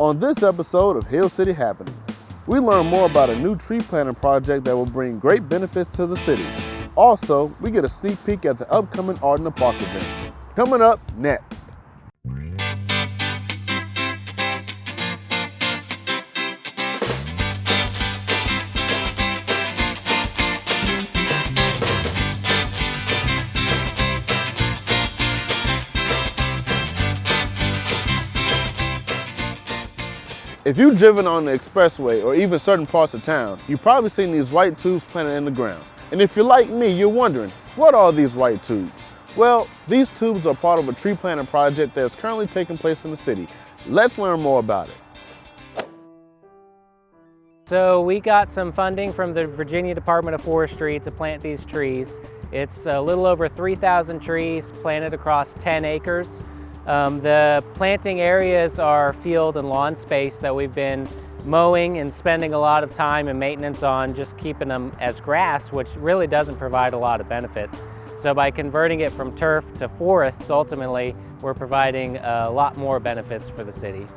On this episode of Hill City Happening, we learn more about a new tree planting project that will bring great benefits to the city. Also, we get a sneak peek at the upcoming Art in the Park event. Coming up next. If you've driven on the expressway or even certain parts of town, you've probably seen these white tubes planted in the ground. And if you're like me, you're wondering, what are these white tubes? Well, these tubes are part of a tree planting project that is currently taking place in the city. Let's learn more about it. So we got some funding from the Virginia Department of Forestry to plant these trees. It's a little over 3,000 trees planted across 10 acres. The planting areas are field and lawn space that we've been mowing and spending a lot of time and maintenance on, just keeping them as grass, which really doesn't provide a lot of benefits. So by converting it from turf to forests, ultimately, we're providing a lot more benefits for the city.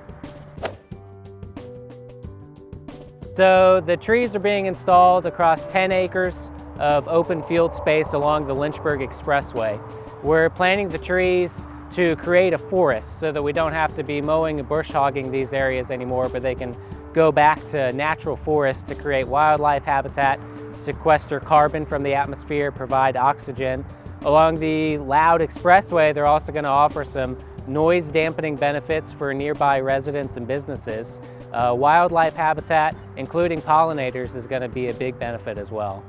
So the trees are being installed across 10 acres of open field space along the Lynchburg Expressway. We're planting the trees to create a forest so that we don't have to be mowing and bush hogging these areas anymore, but they can go back to natural forests to create wildlife habitat, sequester carbon from the atmosphere, provide oxygen. Along the Loud Expressway, they're also going to offer some noise dampening benefits for nearby residents and businesses. Wildlife habitat, including pollinators, is going to be a big benefit as well.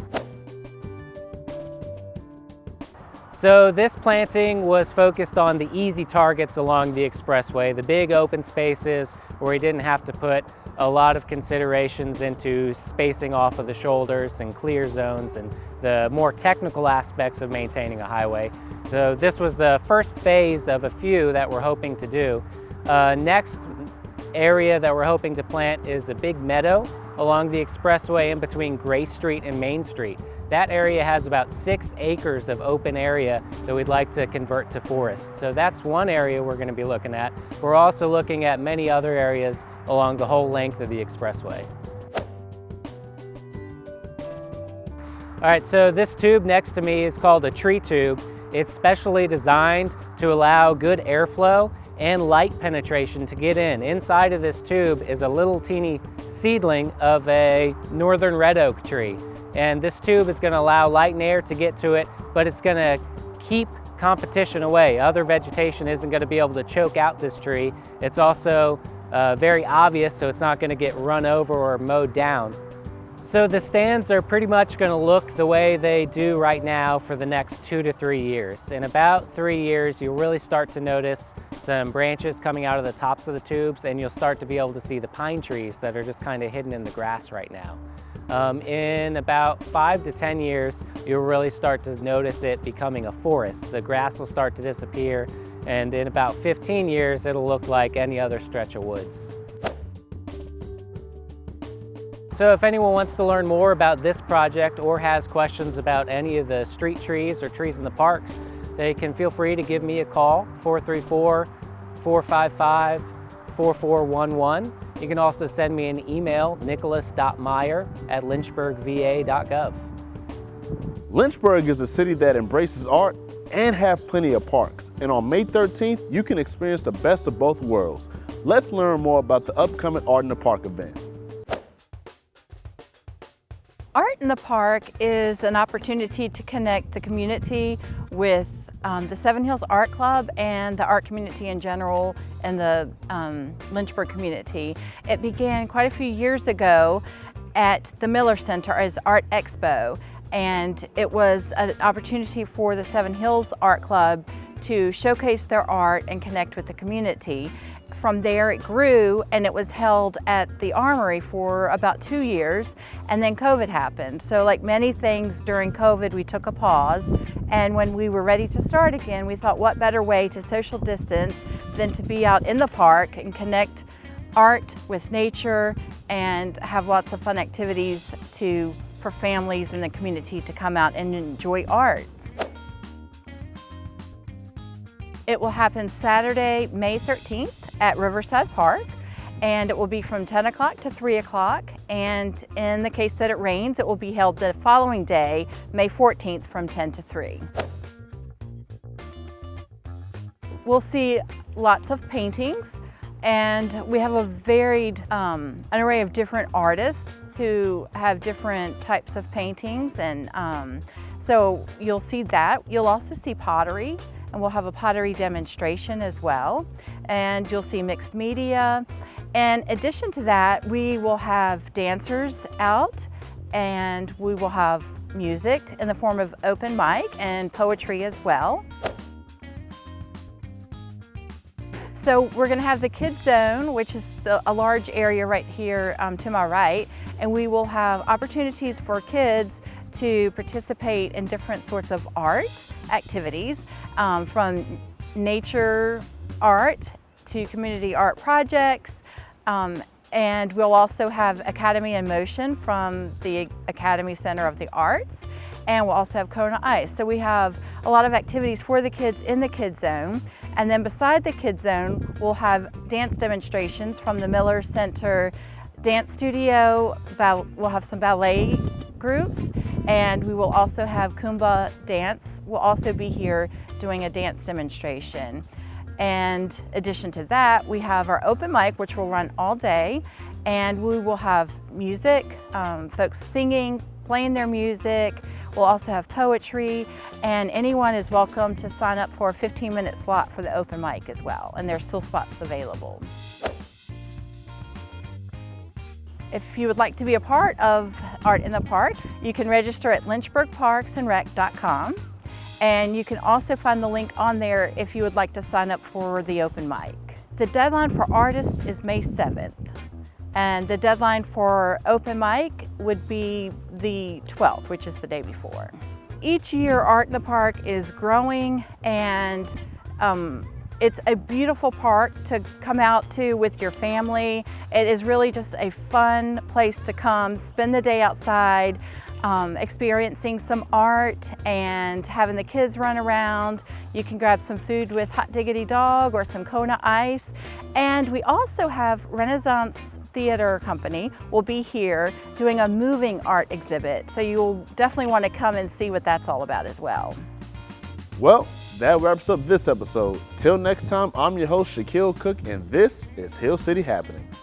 So this planting was focused on the easy targets along the expressway, the big open spaces where we didn't have to put a lot of considerations into spacing off of the shoulders and clear zones and the more technical aspects of maintaining a highway. So this was the first phase of a few that we're hoping to do. Next area that we're hoping to plant is a big meadow along the expressway in between Gray Street and Main Street. That area has about 6 acres of open area that we'd like to convert to forest. So that's one area we're going to be looking at. We're also looking at many other areas along the whole length of the expressway. All right, so this tube next to me is called a tree tube. It's specially designed to allow good airflow and light penetration to get in. Inside of this tube is a little teeny seedling of a northern red oak tree. And this tube is going to allow light and air to get to it, but it's going to keep competition away. Other vegetation isn't going to be able to choke out this tree. It's also very obvious, so it's not going to get run over or mowed down. So the stands are pretty much going to look the way they do right now for the next 2 to 3 years. In about 3 years, you'll really start to notice some branches coming out of the tops of the tubes, and you'll start to be able to see the pine trees that are just kind of hidden in the grass right now. In about 5 to 10 years, you'll really start to notice it becoming a forest. The grass will start to disappear, and in about 15 years, it'll look like any other stretch of woods. So if anyone wants to learn more about this project or has questions about any of the street trees or trees in the parks, they can feel free to give me a call, 434-455-4411. You can also send me an email, nicholas.meyer@lynchburgva.gov. Lynchburg is a city that embraces art and have plenty of parks. And on May 13th, you can experience the best of both worlds. Let's learn more about the upcoming Art in the Park event. Art in the Park is an opportunity to connect the community with the Seven Hills Art Club and the art community in general and the Lynchburg community. It began quite a few years ago at the Miller Center as Art Expo, and it was an opportunity for the Seven Hills Art Club to showcase their art and connect with the community. From there it grew, and it was held at the Armory for about 2 years, and then COVID happened. So like many things during COVID, we took a pause, and when we were ready to start again, we thought what better way to social distance than to be out in the park and connect art with nature and have lots of fun activities for families in the community to come out and enjoy art. It will happen Saturday, May 13th at Riverside Park, and it will be from 10 o'clock to 3 o'clock. And in the case that it rains, it will be held the following day, May 14th, from 10 to 3. We'll see lots of paintings, and we have a varied an array of different artists who have different types of paintings, and so you'll see that. You'll also see pottery, and we'll have a pottery demonstration as well, and you'll see mixed media. In addition to that, we will have dancers out, and we will have music in the form of open mic and poetry as well. So we're going to have the Kids Zone, which is a large area right here to my right, and we will have opportunities for kids to participate in different sorts of art activities, from nature art to community art projects, and we'll also have Academy in Motion from the Academy Center of the Arts, and we'll also have Kona Ice. So we have a lot of activities for the kids in the Kids Zone. And then beside the Kids Zone, we'll have dance demonstrations from the Miller Center Dance Studio. We'll have some ballet groups, and we will also have Kumba Dance. We'll also be here doing a dance demonstration. And in addition to that, we have our open mic, which will run all day, and we will have music, folks singing, playing their music. We'll also have poetry, and anyone is welcome to sign up for a 15-minute slot for the open mic as well, and there's still spots available. If you would like to be a part of Art in the Park, you can register at lynchburgparksandrec.com, and you can also find the link on there if you would like to sign up for the open mic. The deadline for artists is May 7th. And the deadline for open mic would be the 12th, which is the day before. Each year, Art in the Park is growing, and it's a beautiful park to come out to with your family. It is really just a fun place to come, spend the day outside, experiencing some art and having the kids run around. You can grab some food with Hot Diggity Dog or some Kona Ice. And we also have Renaissance Theater Company will be here doing a moving art exhibit. So you'll definitely want to come and see what that's all about as well. Well, that wraps up this episode. Till next time, I'm your host, Shaquille Cook, and this is Hill City Happenings.